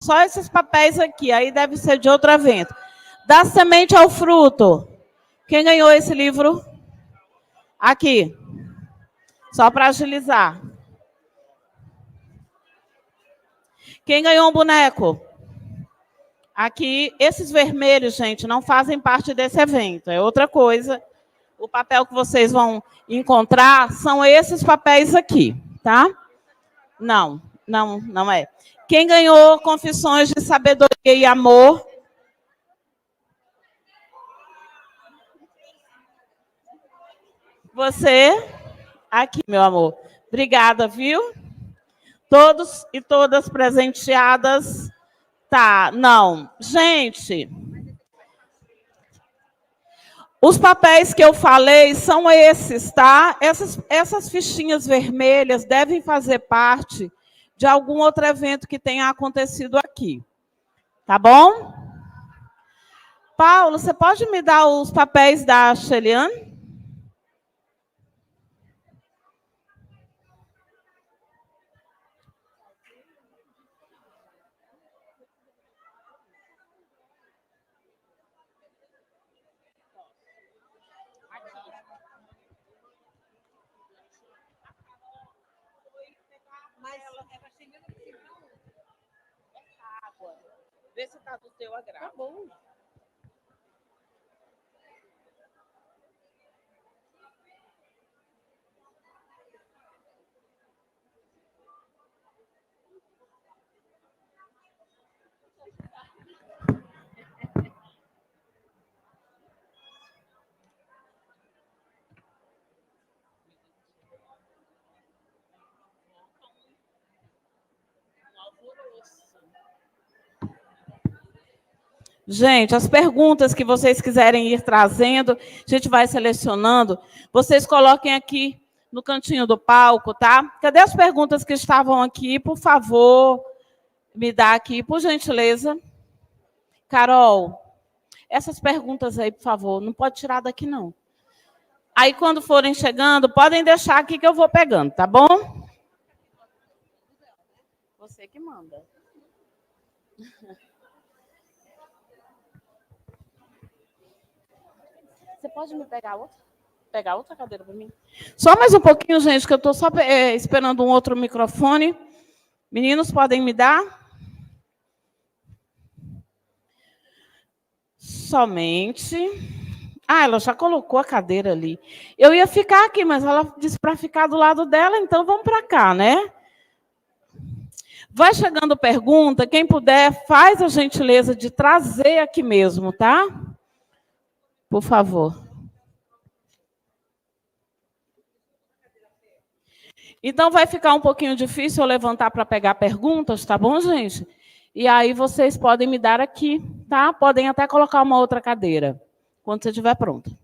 Só esses papéis aqui, aí deve ser de outro evento. Da semente ao fruto. Quem ganhou esse livro? Aqui. Só para agilizar. Quem ganhou um boneco? Aqui, esses vermelhos, gente, não fazem parte desse evento. É outra coisa. O papel que vocês vão encontrar são esses papéis aqui, tá? Não é. Quem ganhou Confissões de Sabedoria e Amor? Você? Aqui, meu amor. Obrigada, viu? Todos e todas presenteadas. Tá, não. Gente, os papéis que eu falei são esses, tá? Essas fichinhas vermelhas devem fazer parte de algum outro evento que tenha acontecido aqui. Tá bom? Paulo, você pode me dar os papéis da Sheliane? Vê se está do teu agrado. Tá bom. Gente, as perguntas que vocês quiserem ir trazendo, a gente vai selecionando. Vocês coloquem aqui no cantinho do palco, tá? Cadê as perguntas que estavam aqui? Por favor, me dá aqui, por gentileza. Carol, essas perguntas aí, por favor, não pode tirar daqui, não. Aí, quando forem chegando, podem deixar aqui que eu vou pegando, tá bom? Você que manda. Você pode me pegar outra cadeira para mim? Só mais um pouquinho, gente, que eu estou só esperando um outro microfone. Meninos, podem me dar? Somente. Ah, ela já colocou a cadeira ali. Eu ia ficar aqui, mas ela disse para ficar do lado dela, então vamos para cá, né? Vai chegando pergunta, quem puder, faz a gentileza de trazer aqui mesmo, tá? Por favor. Então, vai ficar um pouquinho difícil eu levantar para pegar perguntas, tá bom, gente? E aí vocês podem me dar aqui, tá? Podem até colocar uma outra cadeira, quando você estiver pronto.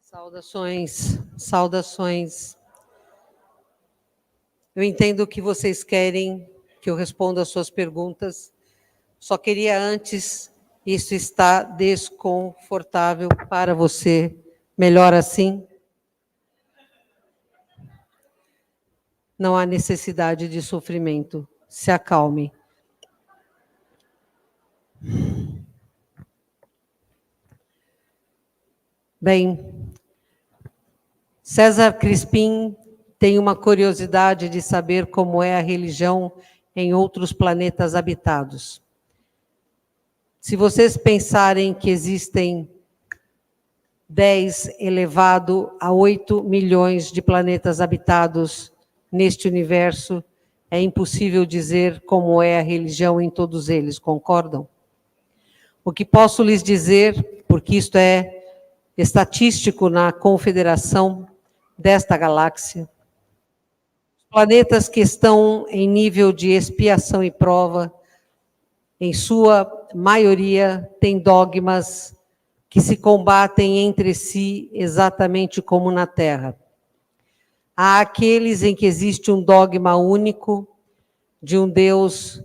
Saudações, saudações. Eu entendo que vocês querem que eu responda às suas perguntas. Só queria antes, isso está desconfortável para você. Melhor assim? Não há necessidade de sofrimento. Se acalme. Bem, César Crispim tem uma curiosidade de saber como é a religião em outros planetas habitados. Se vocês pensarem que existem 10 elevado a 8 milhões de planetas habitados neste universo, é impossível dizer como é a religião em todos eles, concordam? O que posso lhes dizer, porque isto é estatístico na confederação desta galáxia, os planetas que estão em nível de expiação e prova, em sua maioria, têm dogmas que se combatem entre si exatamente como na Terra. Há aqueles em que existe um dogma único de um Deus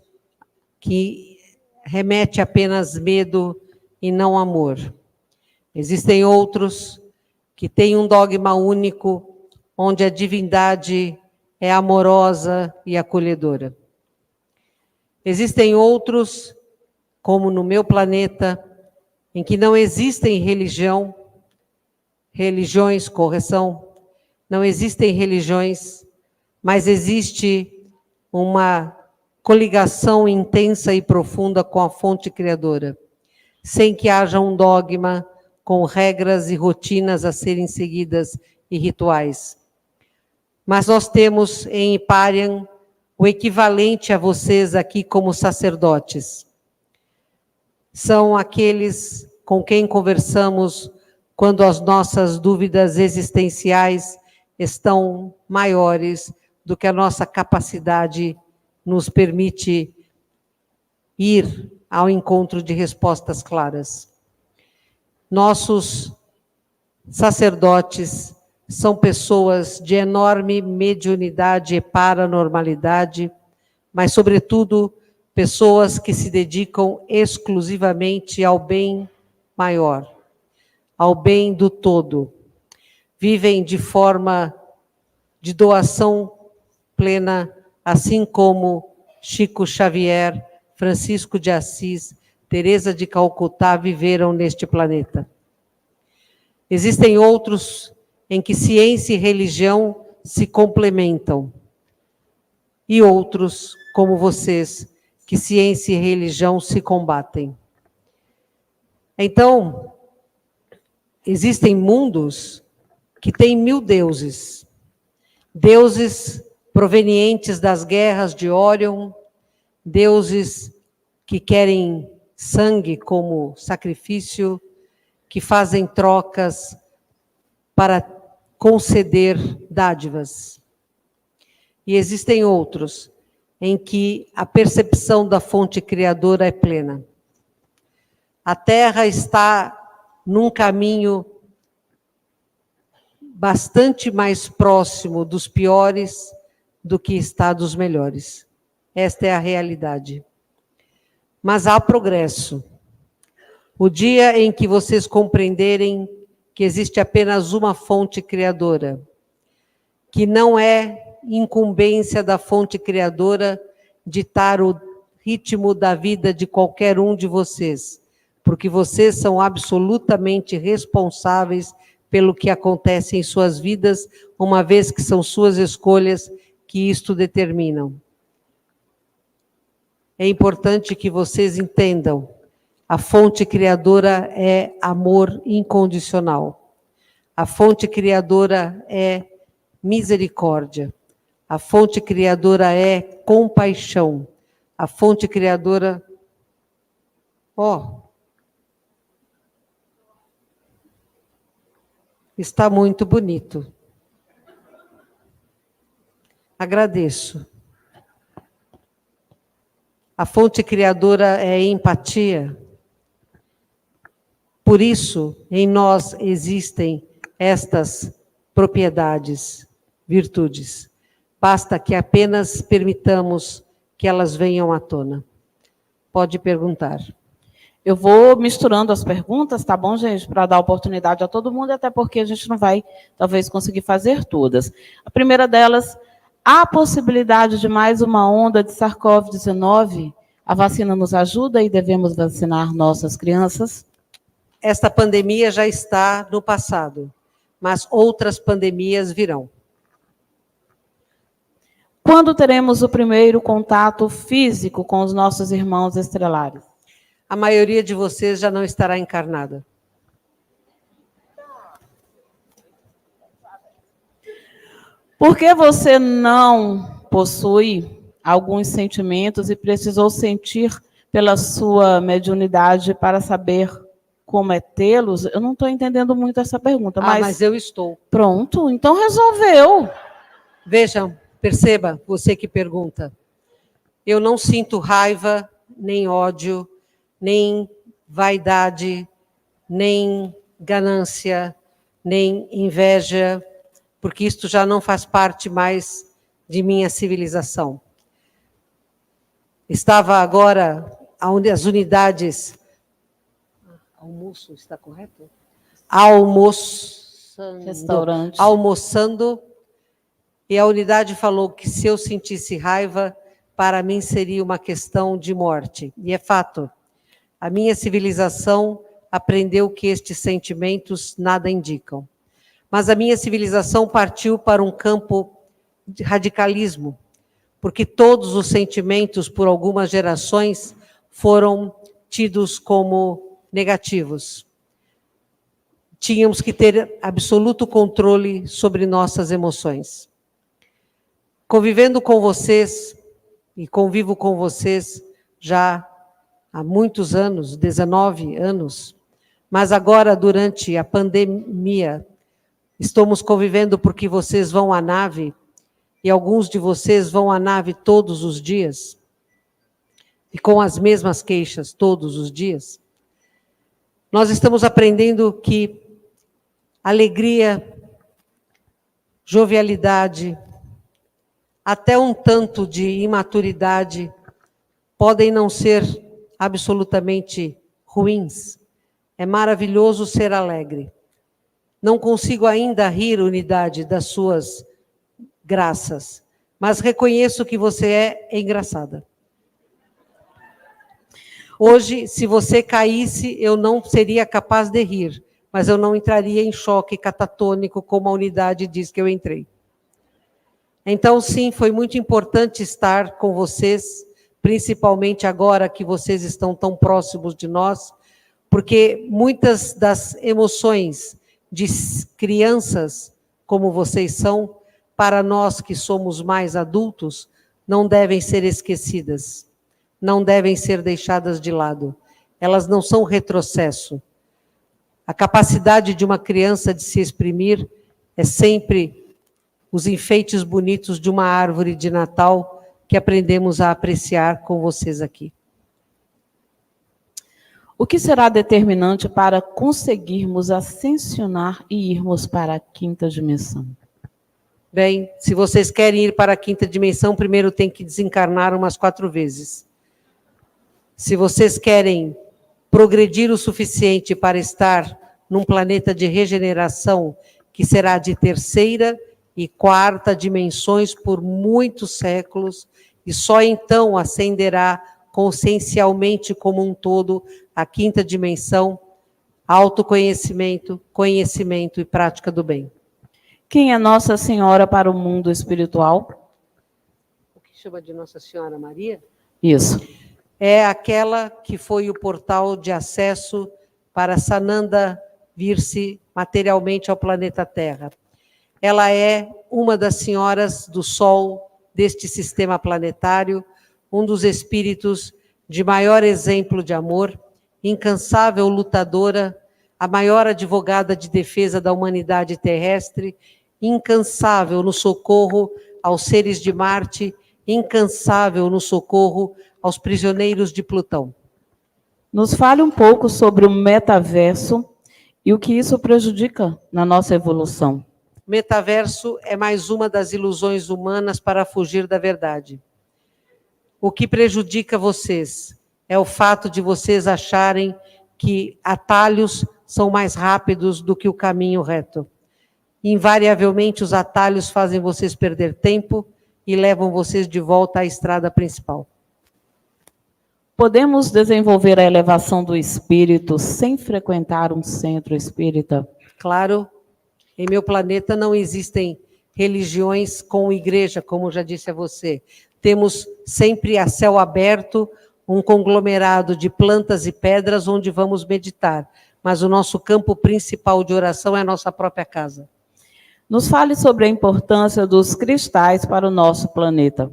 que remete apenas medo e não amor. Existem outros que tem um dogma único, onde a divindade é amorosa e acolhedora. Existem outros, como no meu planeta, em que não existem não existem religiões, mas existe uma coligação intensa e profunda com a fonte criadora, sem que haja um dogma com regras e rotinas a serem seguidas e rituais. Mas nós temos em Hyperion o equivalente a vocês aqui como sacerdotes. São aqueles com quem conversamos quando as nossas dúvidas existenciais estão maiores do que a nossa capacidade nos permite ir ao encontro de respostas claras. Nossos sacerdotes são pessoas de enorme mediunidade e paranormalidade, mas, sobretudo, pessoas que se dedicam exclusivamente ao bem maior, ao bem do todo. Vivem de forma de doação plena, assim como Chico Xavier, Francisco de Assis, Teresa de Calcutá viveram neste planeta. Existem outros em que ciência e religião se complementam, e outros, como vocês, que ciência e religião se combatem. Então, existem mundos que têm 1000 deuses, deuses provenientes das guerras de Órion, deuses que querem sangue como sacrifício, que fazem trocas para conceder dádivas. E existem outros em que a percepção da fonte criadora é plena. A Terra está num caminho bastante mais próximo dos piores do que está dos melhores. Esta é a realidade. Mas há progresso. O dia em que vocês compreenderem que existe apenas uma fonte criadora, que não é incumbência da fonte criadora ditar o ritmo da vida de qualquer um de vocês, porque vocês são absolutamente responsáveis pelo que acontece em suas vidas, uma vez que são suas escolhas que isto determinam. É importante que vocês entendam, a fonte criadora é amor incondicional. A fonte criadora é misericórdia. A fonte criadora é compaixão. A fonte criadora... Está muito bonito. Agradeço. A fonte criadora é empatia. Por isso, em nós existem estas propriedades, virtudes. Basta que apenas permitamos que elas venham à tona. Pode perguntar. Eu vou misturando as perguntas, tá bom, gente? Para dar oportunidade a todo mundo, até porque a gente não vai, talvez, conseguir fazer todas. A primeira delas, há a possibilidade de mais uma onda de SARS-CoV-19? A vacina nos ajuda e devemos vacinar nossas crianças? Esta pandemia já está no passado, mas outras pandemias virão. Quando teremos o primeiro contato físico com os nossos irmãos estrelares? A maioria de vocês já não estará encarnada. Por que você não possui alguns sentimentos e precisou sentir pela sua mediunidade para saber como é tê-los? Eu não estou entendendo muito essa pergunta. Mas eu estou. Pronto, então resolveu. Vejam, perceba, você que pergunta. Eu não sinto raiva, nem ódio, nem vaidade, nem ganância, nem inveja, porque isto já não faz parte mais de minha civilização. Estava agora, onde as unidades... Almoço, está correto? Almoço. Restaurante. Almoçando, e a unidade falou que se eu sentisse raiva, para mim seria uma questão de morte. E é fato. A minha civilização aprendeu que estes sentimentos nada indicam. Mas a minha civilização partiu para um campo de radicalismo, porque todos os sentimentos, por algumas gerações, foram tidos como negativos. Tínhamos que ter absoluto controle sobre nossas emoções. Convivendo com vocês, e convivo com vocês já há muitos anos, 19 anos, mas agora, durante a pandemia, estamos convivendo porque vocês vão à nave, e alguns de vocês vão à nave todos os dias, e com as mesmas queixas todos os dias. Nós estamos aprendendo que alegria, jovialidade, até um tanto de imaturidade podem não ser absolutamente ruins. É maravilhoso ser alegre. Não consigo ainda rir, unidade, das suas graças, mas reconheço que você é engraçada. Hoje, se você caísse, eu não seria capaz de rir, mas eu não entraria em choque catatônico como a unidade diz que eu entrei. Então, sim, foi muito importante estar com vocês, principalmente agora que vocês estão tão próximos de nós, porque muitas das emoções de crianças, como vocês são, para nós que somos mais adultos, não devem ser esquecidas, não devem ser deixadas de lado. Elas não são retrocesso. A capacidade de uma criança de se exprimir é sempre os enfeites bonitos de uma árvore de Natal que aprendemos a apreciar com vocês aqui. O que será determinante para conseguirmos ascensionar e irmos para a quinta dimensão? Bem, se vocês querem ir para a quinta dimensão, primeiro tem que desencarnar umas 4 vezes. Se vocês querem progredir o suficiente para estar num planeta de regeneração, que será de 3ª e 4ª dimensões por muitos séculos, e só então ascenderá consciencialmente como um todo a 5ª dimensão, autoconhecimento, conhecimento e prática do bem. Quem é Nossa Senhora para o mundo espiritual? O que chama de Nossa Senhora Maria? Isso. É aquela que foi o portal de acesso para Sananda vir-se materialmente ao planeta Terra. Ela é uma das senhoras do Sol deste sistema planetário, um dos espíritos de maior exemplo de amor, incansável lutadora, a maior advogada de defesa da humanidade terrestre, incansável no socorro aos seres de Marte, incansável no socorro aos prisioneiros de Plutão. Nos fale um pouco sobre o metaverso e o que isso prejudica na nossa evolução. Metaverso é mais uma das ilusões humanas para fugir da verdade. O que prejudica vocês é o fato de vocês acharem que atalhos são mais rápidos do que o caminho reto. Invariavelmente, os atalhos fazem vocês perder tempo e levam vocês de volta à estrada principal. Podemos desenvolver a elevação do espírito sem frequentar um centro espírita? Claro, em meu planeta não existem religiões com igreja, como já disse a você. Temos sempre a céu aberto, um conglomerado de plantas e pedras onde vamos meditar. Mas o nosso campo principal de oração é a nossa própria casa. Nos fale sobre a importância dos cristais para o nosso planeta.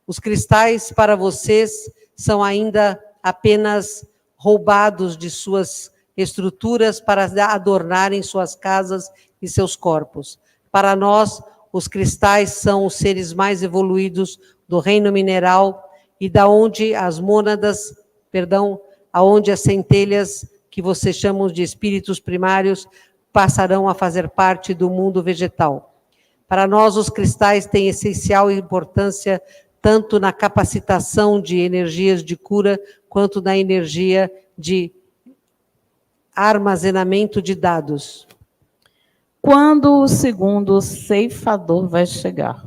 Os cristais para vocês são ainda apenas roubados de suas estruturas para adornarem suas casas e seus corpos. Para nós, os cristais são os seres mais evoluídos do reino mineral e da onde as mônadas, aonde as centelhas, que vocês chamam de espíritos primários, passarão a fazer parte do mundo vegetal. Para nós, os cristais têm essencial importância tanto na capacitação de energias de cura, quanto na energia de armazenamento de dados. quando o segundo ceifador vai chegar?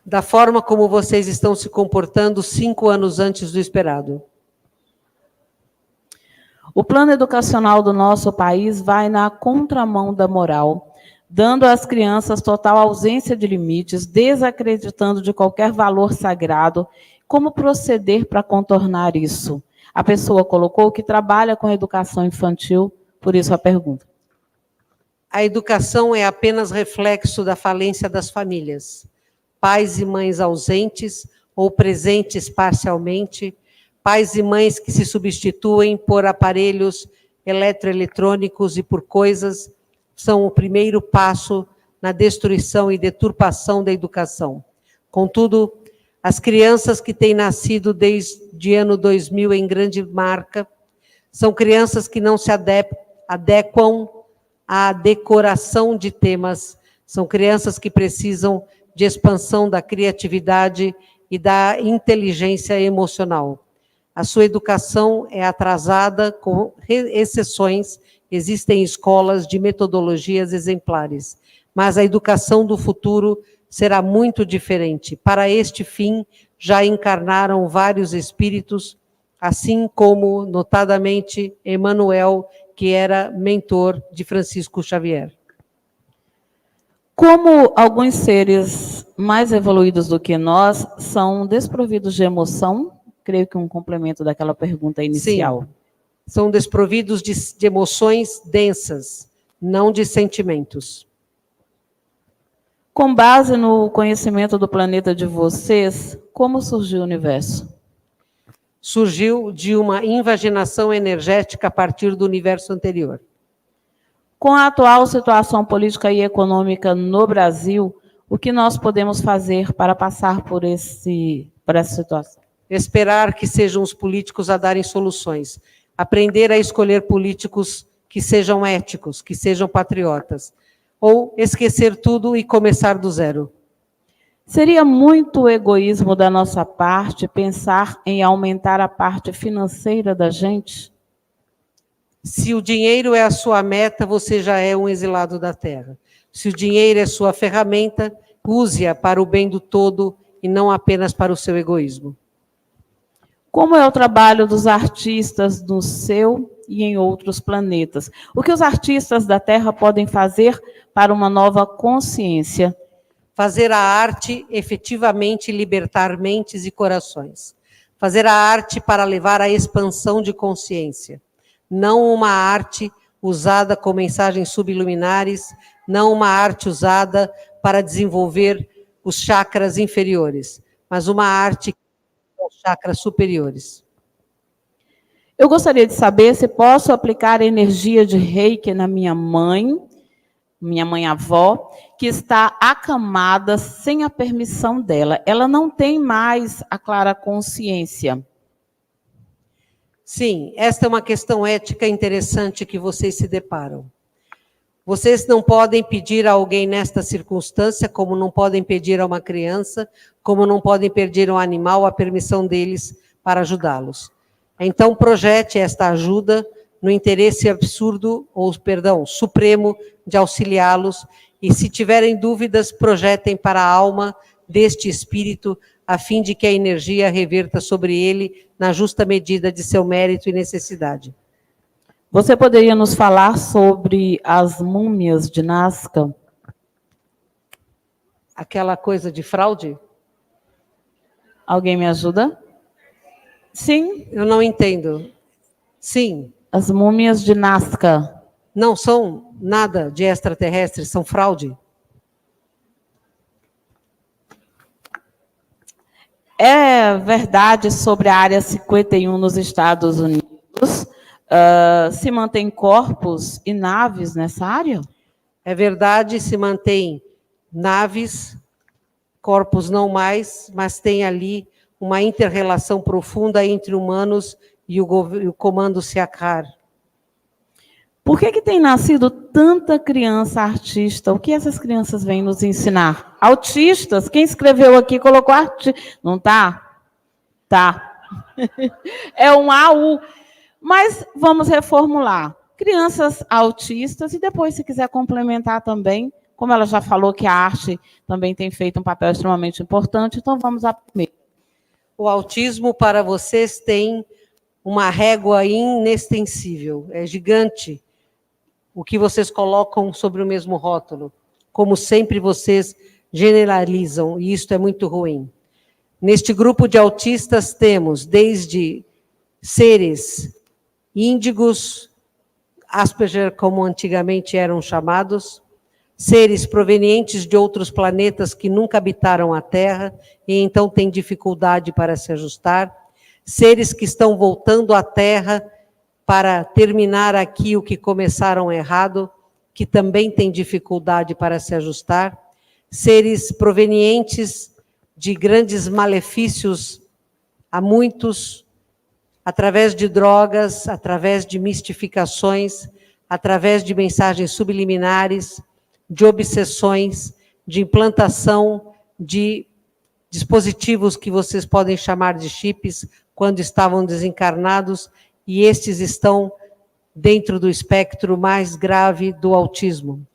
Da forma como vocês estão se comportando 5 anos antes do esperado. O plano educacional do nosso país vai na contramão da moral, dando às crianças total ausência de limites, desacreditando de qualquer valor sagrado. Como proceder para contornar isso? A pessoa colocou que trabalha com educação infantil, por isso a pergunta. A educação é apenas reflexo da falência das famílias. Pais e mães ausentes ou presentes parcialmente, pais e mães que se substituem por aparelhos eletroeletrônicos e por coisas, são o primeiro passo na destruição e deturpação da educação. Contudo, as crianças que têm nascido desde ano 2000 em grande marca, são crianças que não se adequam à decoração de temas, são crianças que precisam de expansão da criatividade e da inteligência emocional. A sua educação é atrasada, com exceções, existem escolas de metodologias exemplares, mas a educação do futuro será muito diferente. Para este fim, já encarnaram vários espíritos, assim como, notadamente, Emmanuel, que era mentor de Francisco Xavier. Como alguns seres mais evoluídos do que nós são desprovidos de emoção, creio que um complemento daquela pergunta inicial. Sim, são desprovidos de emoções densas, não de sentimentos. Com base no conhecimento do planeta de vocês, como surgiu o universo? Surgiu de uma invaginação energética a partir do universo anterior. Com a atual situação política e econômica no Brasil, o que nós podemos fazer para passar por essa situação? Esperar que sejam os políticos a darem soluções. Aprender a escolher políticos que sejam éticos, que sejam patriotas. Ou esquecer tudo e começar do zero. Seria muito egoísmo da nossa parte pensar em aumentar a parte financeira da gente? Se o dinheiro é a sua meta, você já é um exilado da terra. Se o dinheiro é sua ferramenta, use-a para o bem do todo e não apenas para o seu egoísmo. Como é o trabalho dos artistas no seu e em outros planetas? O que os artistas da Terra podem fazer para uma nova consciência? Fazer a arte efetivamente libertar mentes e corações. Fazer a arte para levar à expansão de consciência. Não uma arte usada com mensagens subliminares, não uma arte usada para desenvolver os chakras inferiores, mas uma arte com os chakras superiores. Eu gostaria de saber se posso aplicar energia de Reiki na minha mãe avó, que está acamada sem a permissão dela. Ela não tem mais a clara consciência. Sim, esta é uma questão ética interessante que vocês se deparam. Vocês não podem pedir a alguém nesta circunstância, como não podem pedir a uma criança, como não podem pedir a um animal a permissão deles para ajudá-los. Então, projete esta ajuda no interesse supremo de auxiliá-los, e se tiverem dúvidas, projetem para a alma deste espírito, a fim de que a energia reverta sobre ele na justa medida de seu mérito e necessidade. Você poderia nos falar sobre as múmias de Nazca? Aquela coisa de fraude? Alguém me ajuda? Sim. Eu não entendo. Sim. As múmias de Nazca. Não são nada de extraterrestres, são fraude. É verdade sobre a Área 51 nos Estados Unidos? Se mantém corpos e naves nessa área? É verdade, se mantém naves, corpos não mais, mas tem ali uma inter-relação profunda entre humanos e o comando Siakar. Por que tem nascido tanta criança artista? O que essas crianças vêm nos ensinar? Autistas? Quem escreveu aqui colocou artista. Não tá? Tá. É um AU. Mas vamos reformular. crianças autistas, e depois, se quiser complementar também, como ela já falou que a arte também tem feito um papel extremamente importante, então vamos à primeira. O autismo para vocês tem uma régua inextensível, é gigante o que vocês colocam sobre o mesmo rótulo. Como sempre vocês generalizam, e isto é muito ruim. Neste grupo de autistas temos desde seres índigos, Asperger, como antigamente eram chamados, seres provenientes de outros planetas que nunca habitaram a Terra e então têm dificuldade para se ajustar, seres que estão voltando à Terra para terminar aqui o que começaram errado, que também têm dificuldade para se ajustar, seres provenientes de grandes malefícios a muitos, através de drogas, através de mistificações, através de mensagens subliminares, de obsessões, de implantação de dispositivos que vocês podem chamar de chips quando estavam desencarnados, e estes estão dentro do espectro mais grave do autismo.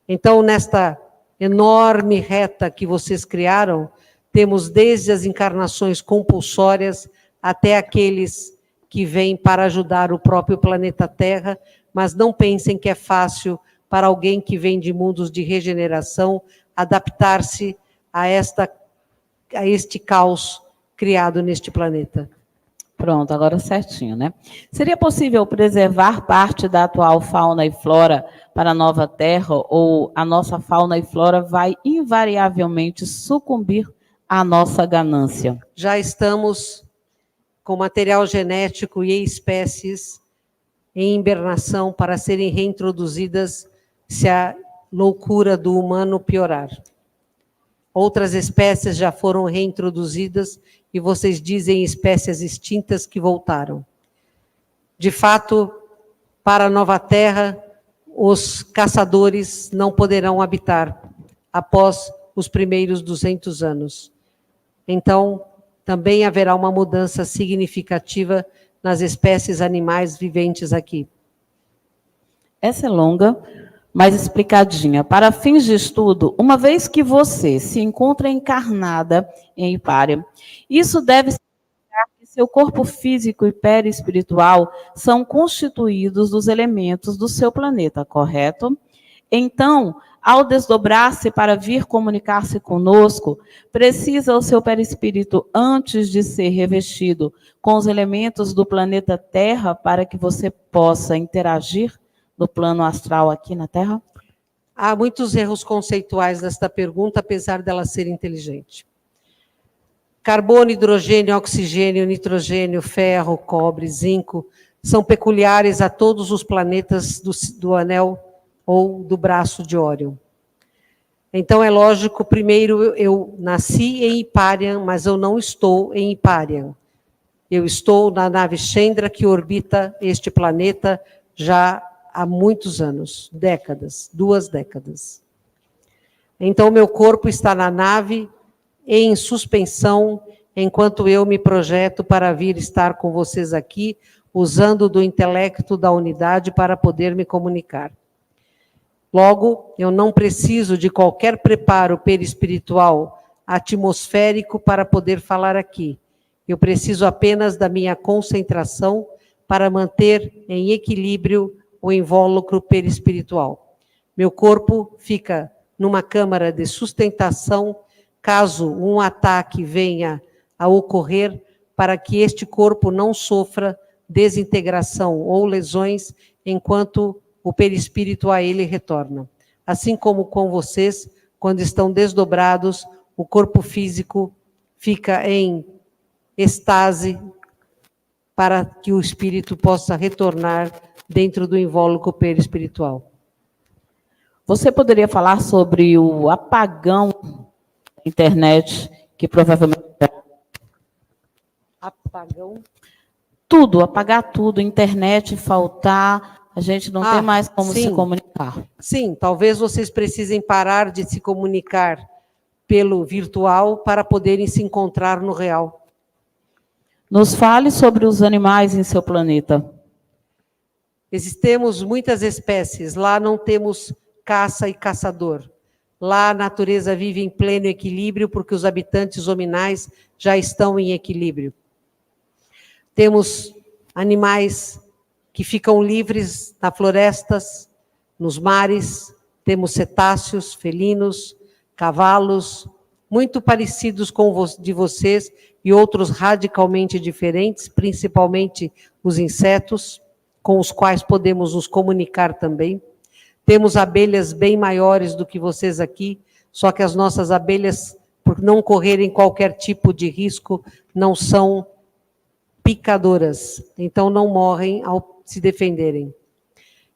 Então, nesta enorme reta que vocês criaram, temos desde as encarnações compulsórias até aqueles que vêm para ajudar o próprio planeta Terra, mas não pensem que é fácil para alguém que vem de mundos de regeneração adaptar-se a este caos criado neste planeta. Pronto, agora certinho, né? Seria possível preservar parte da atual fauna e flora para a nova Terra, ou a nossa fauna e flora vai invariavelmente sucumbir à nossa ganância? Já estamos com material genético e espécies em hibernação para serem reintroduzidas se a loucura do humano piorar. Outras espécies já foram reintroduzidas e vocês dizem espécies extintas que voltaram. De fato, para a nova Terra, os caçadores não poderão habitar após os primeiros 200 anos. Então, também haverá uma mudança significativa nas espécies animais viventes aqui. Essa é longa, mas explicadinha. Para fins de estudo, uma vez que você se encontra encarnada em Hipária, isso deve significar que seu corpo físico e perispiritual são constituídos dos elementos do seu planeta, correto? Então, ao desdobrar-se para vir comunicar-se conosco, precisa o seu perispírito, antes de ser revestido com os elementos do planeta Terra, para que você possa interagir no plano astral aqui na Terra? Há muitos erros conceituais nesta pergunta, apesar dela ser inteligente. Carbono, hidrogênio, oxigênio, nitrogênio, ferro, cobre, zinco, são peculiares a todos os planetas do anel ou do braço de Órion. Então, é lógico, primeiro, eu nasci em Hipária, mas eu não estou em Hipária. Eu estou na nave Chandra, que orbita este planeta já há muitos anos, décadas, 2 décadas. Então, meu corpo está na nave, em suspensão, enquanto eu me projeto para vir estar com vocês aqui, usando do intelecto da unidade para poder me comunicar. Logo, eu não preciso de qualquer preparo perispiritual atmosférico para poder falar aqui. Eu preciso apenas da minha concentração para manter em equilíbrio o invólucro perispiritual. Meu corpo fica numa câmara de sustentação, caso um ataque venha a ocorrer, para que este corpo não sofra desintegração ou lesões enquanto o perispírito a ele retorna. Assim como com vocês, quando estão desdobrados, o corpo físico fica em estase para que o espírito possa retornar dentro do invólucro perispiritual. Você poderia falar sobre o apagão da internet, que provavelmente... Apagão? Tudo, apagar tudo, internet faltar, a gente não tem mais como se comunicar. Sim, talvez vocês precisem parar de se comunicar pelo virtual para poderem se encontrar no real. Nos fale sobre os animais em seu planeta. Existemos muitas espécies, lá não temos caça e caçador. Lá a natureza vive em pleno equilíbrio, porque os habitantes hominais já estão em equilíbrio. Temos animais que ficam livres nas florestas, nos mares, temos cetáceos, felinos, cavalos, muito parecidos com de vocês e outros radicalmente diferentes, principalmente os insetos, com os quais podemos nos comunicar também. Temos abelhas bem maiores do que vocês aqui, só que as nossas abelhas, por não correrem qualquer tipo de risco, não são picadoras, então não morrem ao se defenderem.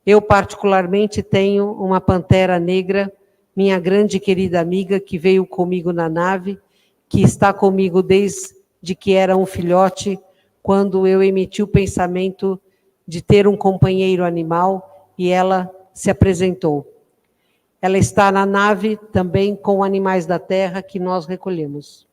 Eu, particularmente, tenho uma pantera negra, minha grande querida amiga, que veio comigo na nave, que está comigo desde que era um filhote, quando eu emiti o pensamento de ter um companheiro animal, e ela se apresentou. Ela está na nave também com animais da terra que nós recolhemos.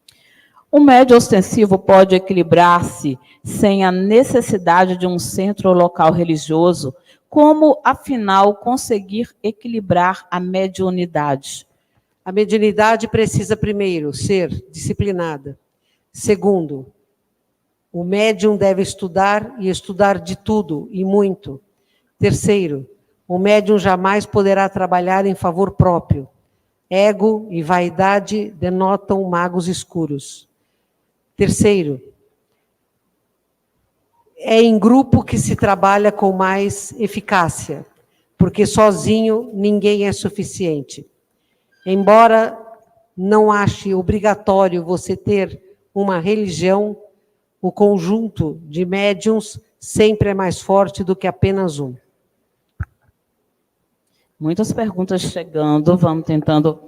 O médio ostensivo pode equilibrar-se sem a necessidade de um centro ou local religioso. Como, afinal, conseguir equilibrar a mediunidade? A mediunidade precisa, primeiro, ser disciplinada. Segundo, o médium deve estudar e estudar de tudo e muito. Terceiro, o médium jamais poderá trabalhar em favor próprio. Ego e vaidade denotam magos escuros. Terceiro, é em grupo que se trabalha com mais eficácia, porque sozinho ninguém é suficiente. Embora não ache obrigatório você ter uma religião, o conjunto de médiuns sempre é mais forte do que apenas um. Muitas perguntas chegando, vamos tentando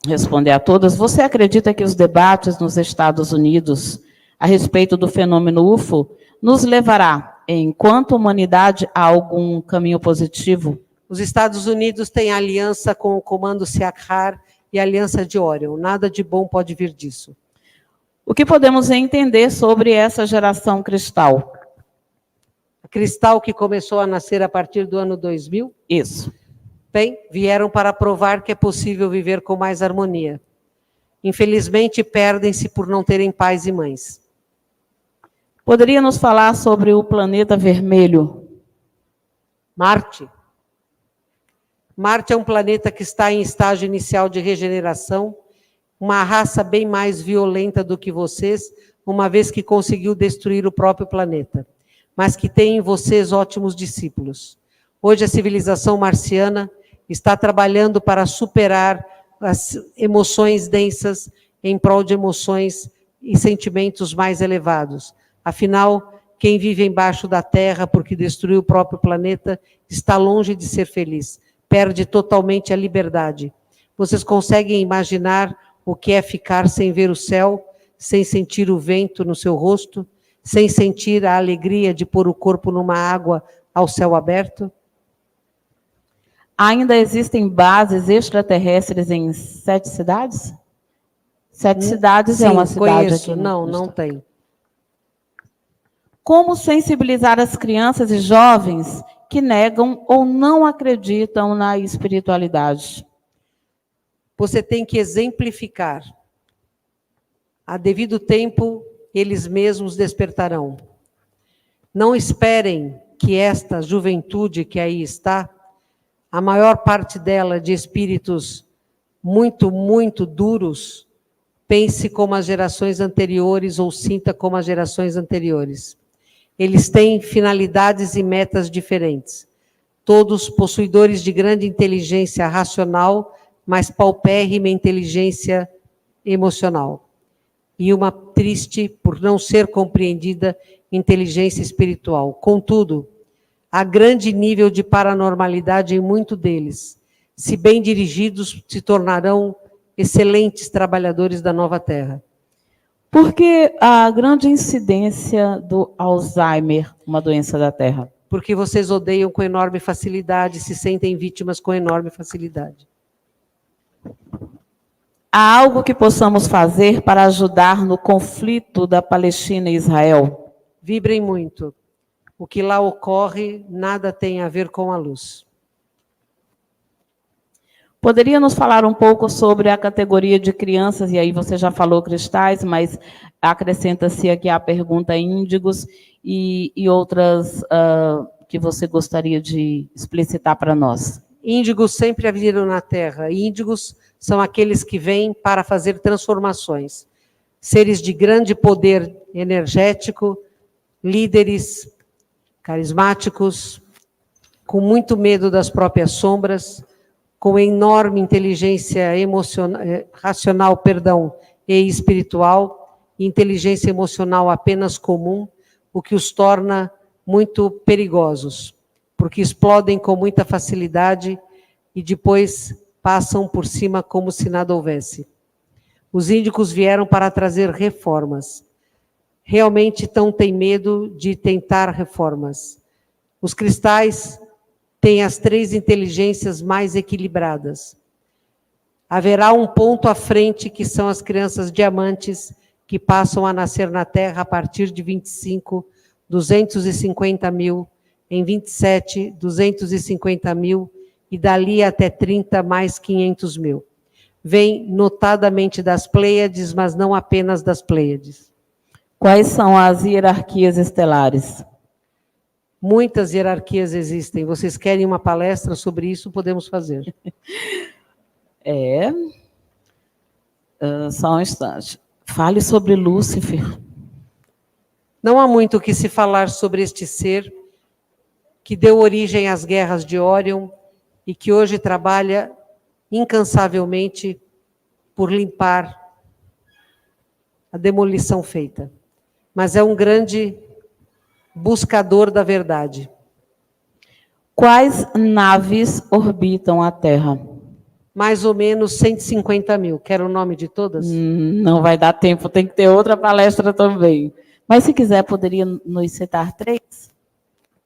responder a todas. Você acredita que os debates nos Estados Unidos a respeito do fenômeno UFO nos levará, enquanto humanidade, a algum caminho positivo? Os Estados Unidos têm aliança com o Comando Siakhar e a Aliança de Orion. Nada de bom pode vir disso. O que podemos entender sobre essa geração cristal? A cristal que começou a nascer a partir do ano 2000? Isso. Bem, vieram para provar que é possível viver com mais harmonia. Infelizmente, perdem-se por não terem pais e mães. Poderia nos falar sobre o planeta vermelho? Marte. Marte é um planeta que está em estágio inicial de regeneração, uma raça bem mais violenta do que vocês, uma vez que conseguiu destruir o próprio planeta, mas que tem em vocês ótimos discípulos. Hoje a civilização marciana está trabalhando para superar as emoções densas em prol de emoções e sentimentos mais elevados. Afinal, quem vive embaixo da Terra porque destruiu o próprio planeta está longe de ser feliz, perde totalmente a liberdade. Vocês conseguem imaginar o que é ficar sem ver o céu, sem sentir o vento no seu rosto, sem sentir a alegria de pôr o corpo numa água ao céu aberto? Ainda existem bases extraterrestres em 7 cidades? 7 cidades. Sim, é uma cidade conheço. Aqui. Não tem. Como sensibilizar as crianças e jovens que negam ou não acreditam na espiritualidade? Você tem que exemplificar. A devido tempo, eles mesmos despertarão. Não esperem que esta juventude que aí está, a maior parte dela de espíritos muito, muito duros, pense como as gerações anteriores ou sinta como as gerações anteriores. Eles têm finalidades e metas diferentes. Todos possuidores de grande inteligência racional, mas paupérrima inteligência emocional. E uma triste, por não ser compreendida, inteligência espiritual. Contudo, há grande nível de paranormalidade em muitos deles. Se bem dirigidos, se tornarão excelentes trabalhadores da nova Terra. Por que a grande incidência do Alzheimer, uma doença da Terra? Porque vocês odeiam com enorme facilidade, se sentem vítimas com enorme facilidade. Há algo que possamos fazer para ajudar no conflito da Palestina e Israel? Vibrem muito. O que lá ocorre nada tem a ver com a luz. Poderia nos falar um pouco sobre a categoria de crianças, e aí você já falou cristais, mas acrescenta-se aqui a pergunta índigos e outras que você gostaria de explicitar para nós. Índigos sempre haviam na Terra. Índigos são aqueles que vêm para fazer transformações. Seres de grande poder energético, líderes carismáticos, com muito medo das próprias sombras, com enorme inteligência racional, e espiritual, e inteligência emocional apenas comum, o que os torna muito perigosos, porque explodem com muita facilidade e depois passam por cima como se nada houvesse. Os índicos vieram para trazer reformas. Realmente têm medo de tentar reformas. Os cristais têm as 3 inteligências mais equilibradas. Haverá um ponto à frente, que são as crianças diamantes, que passam a nascer na Terra a partir de 25, 250 mil, em 27, 250 mil, e dali até 30, mais 500 mil. Vem notadamente das Pleiades, mas não apenas das Pleiades. Quais são as hierarquias estelares? Muitas hierarquias existem. Vocês querem uma palestra sobre isso? Podemos fazer. Só um instante. Fale sobre Lúcifer. Não há muito o que se falar sobre este ser que deu origem às guerras de Órion e que hoje trabalha incansavelmente por limpar a demolição feita. Mas é um grande buscador da verdade. Quais naves orbitam a Terra? Mais ou menos 150 mil. Quer o nome de todas? Não vai dar tempo, tem que ter outra palestra também. Mas se quiser, poderia nos citar 3?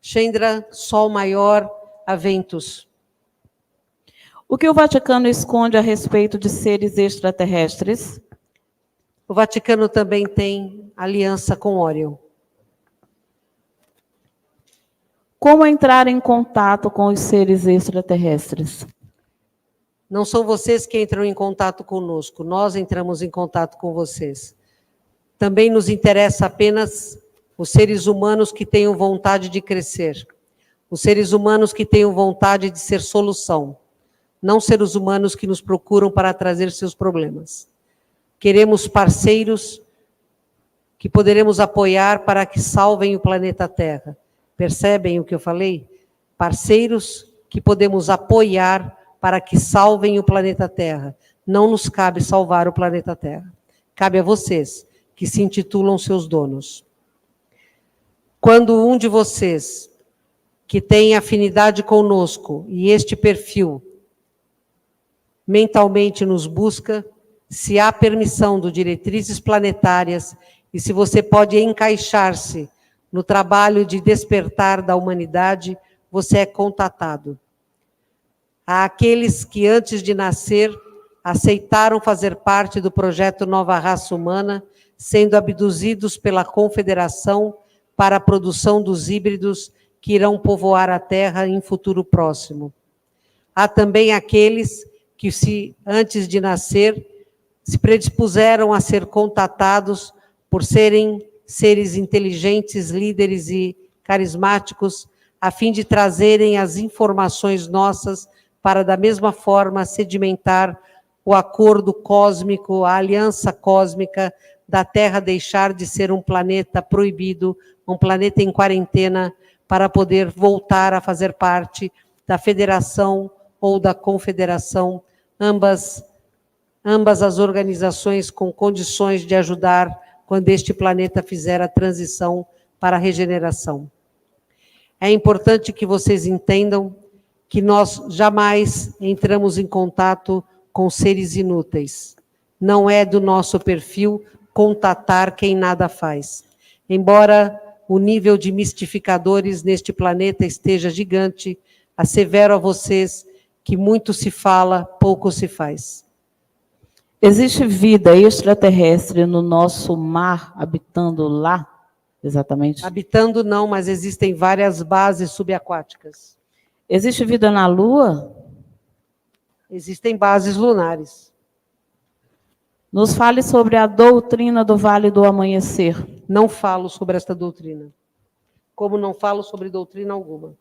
Chandra, Sol Maior, Aventus. O que o Vaticano esconde a respeito de seres extraterrestres? O Vaticano também tem aliança com Órion. Como entrar em contato com os seres extraterrestres? Não são vocês que entram em contato conosco, nós entramos em contato com vocês. Também nos interessa apenas os seres humanos que tenham vontade de crescer, os seres humanos que tenham vontade de ser solução, não seres humanos que nos procuram para trazer seus problemas. Queremos parceiros que poderemos apoiar para que salvem o planeta Terra. Percebem o que eu falei? Parceiros que podemos apoiar para que salvem o planeta Terra. Não nos cabe salvar o planeta Terra. Cabe a vocês, que se intitulam seus donos. Quando um de vocês, que tem afinidade conosco, e este perfil, mentalmente nos busca, se há permissão do Diretrizes Planetárias, e se você pode encaixar-se no trabalho de despertar da humanidade, você é contatado. Há aqueles que antes de nascer aceitaram fazer parte do projeto Nova Raça Humana, sendo abduzidos pela Confederação para a produção dos híbridos que irão povoar a Terra em futuro próximo. Há também aqueles que, antes de nascer, se predispuseram a ser contatados por serem seres inteligentes, líderes e carismáticos, a fim de trazerem as informações nossas para, da mesma forma, sedimentar o acordo cósmico, a aliança cósmica da Terra deixar de ser um planeta proibido, um planeta em quarentena, para poder voltar a fazer parte da Federação ou da Confederação, ambas as organizações com condições de ajudar quando este planeta fizer a transição para a regeneração. É importante que vocês entendam que nós jamais entramos em contato com seres inúteis. Não é do nosso perfil contatar quem nada faz. Embora o nível de mistificadores neste planeta esteja gigante, assevero a vocês que muito se fala, pouco se faz. Existe vida extraterrestre no nosso mar, habitando lá? exatamente? Habitando não, mas existem várias bases subaquáticas. Existe vida na Lua? Existem bases lunares. Nos fale sobre a doutrina do Vale do Amanhecer. Não falo sobre esta doutrina. Como não falo sobre doutrina alguma.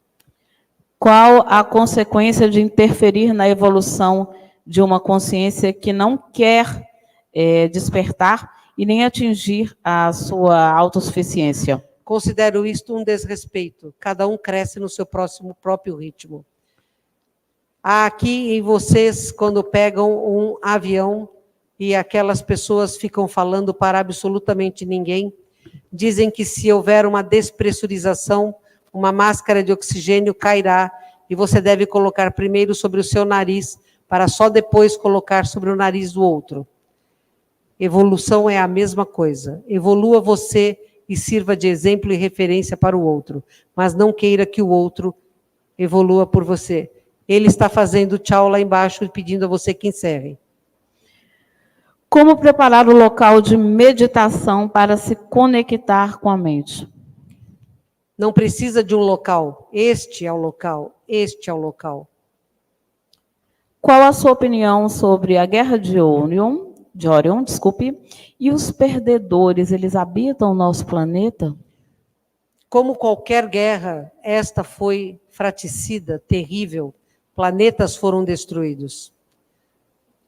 Qual a consequência de interferir na evolução de uma consciência que não quer despertar e nem atingir a sua autossuficiência? Considero isto um desrespeito. Cada um cresce no seu próprio ritmo. Há aqui em vocês, quando pegam um avião e aquelas pessoas ficam falando para absolutamente ninguém, dizem que se houver uma despressurização, uma máscara de oxigênio cairá e você deve colocar primeiro sobre o seu nariz, para só depois colocar sobre o nariz do outro. Evolução é a mesma coisa. Evolua você e sirva de exemplo e referência para o outro, mas não queira que o outro evolua por você. Ele está fazendo tchau lá embaixo e pedindo a você que encerre. Como preparar o local de meditação para se conectar com a mente? Não precisa de um local. Este é o local. Este é o local. Qual a sua opinião sobre a guerra de Orion, e os perdedores, eles habitam o nosso planeta? Como qualquer guerra, esta foi fratricida, terrível. Planetas foram destruídos.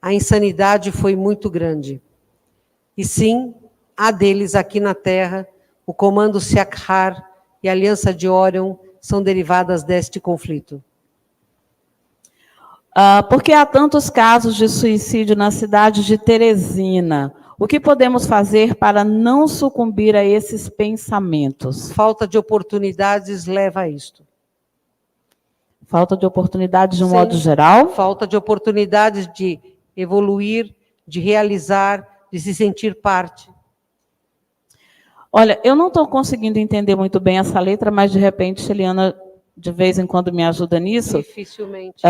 A insanidade foi muito grande. E sim, há deles aqui na Terra, o comando Siakhar e a aliança de Orion são derivadas deste conflito. Por que há tantos casos de suicídio na cidade de Teresina? O que podemos fazer para não sucumbir a esses pensamentos? Falta de oportunidades leva a isto. Falta de oportunidades de um Sim, modo geral? Falta de oportunidades de evoluir, de realizar, de se sentir parte. Olha, eu não estou conseguindo entender muito bem essa letra, mas de repente, Eliana, de vez em quando me ajuda nisso. Dificilmente.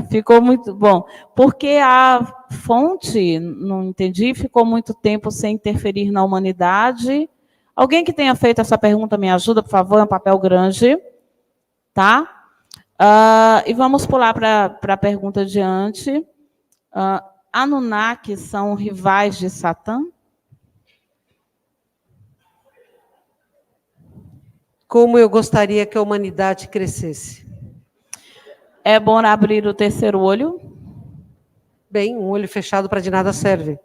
Ficou muito bom. Porque a fonte, não entendi, ficou muito tempo sem interferir na humanidade. Alguém que tenha feito essa pergunta me ajuda, por favor, é um papel grande. Tá? E vamos pular para a pergunta adiante. Anunnaki são rivais de Satã? Como eu gostaria que a humanidade crescesse. É bom abrir o terceiro olho? Bem, um olho fechado para de nada serve.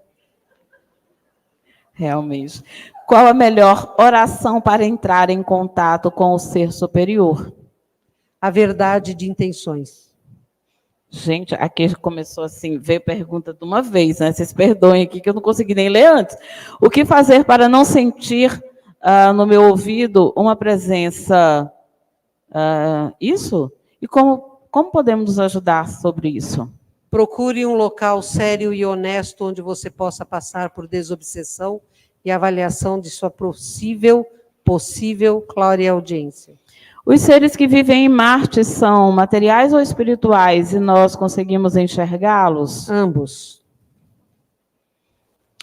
Realmente. Qual a melhor oração para entrar em contato com o ser superior? A verdade de intenções. Gente, aqui começou assim, veio pergunta de uma vez, né? Vocês perdoem aqui que eu não consegui nem ler antes. O que fazer para não sentir no meu ouvido uma presença? Isso? E como podemos nos ajudar sobre isso? Procure um local sério e honesto onde você possa passar por desobsessão e avaliação de sua possível clareaudiência. Os seres que vivem em Marte são materiais ou espirituais e nós conseguimos enxergá-los? Ambos.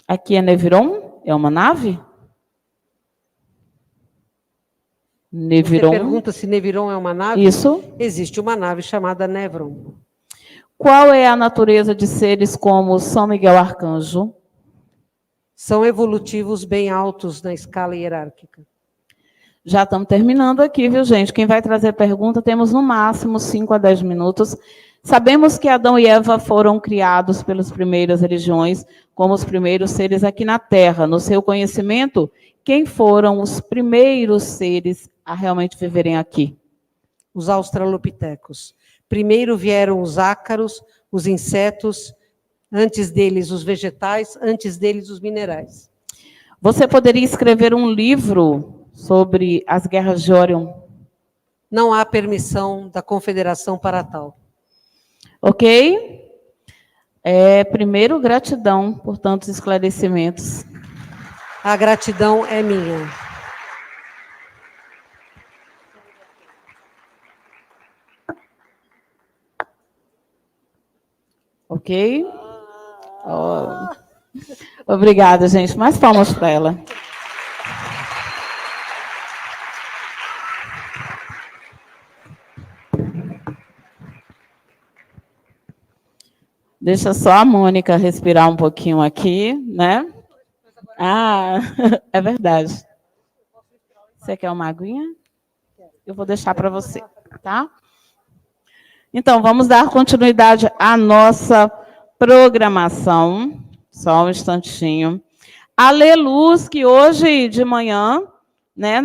Aqui é Neviron? É uma nave? Neviron. Você pergunta se Neviron é uma nave? Isso. Existe uma nave chamada Nevron. Qual é a natureza de seres como São Miguel Arcanjo? São evolutivos bem altos na escala hierárquica. Já estamos terminando aqui, viu, gente? Quem vai trazer pergunta, temos no máximo 5 a 10 minutos. Sabemos que Adão e Eva foram criados pelas primeiras religiões como os primeiros seres aqui na Terra. No seu conhecimento, quem foram os primeiros seres a realmente viverem aqui? Os australopitecos. Primeiro vieram os ácaros, os insetos, antes deles os vegetais, antes deles os minerais. Você poderia escrever um livro sobre as guerras de Orion? Não há permissão da Confederação para tal. Ok? Primeiro, gratidão por tantos esclarecimentos. A gratidão é minha. Ok? Obrigada, gente. Mais palmas para ela. Deixa só a Mônica respirar um pouquinho aqui, né? Ah, é verdade. Você quer uma aguinha? Eu vou deixar para você, tá? Então, vamos dar continuidade à nossa programação. Só um instantinho. A Leluz, que hoje de manhã, né,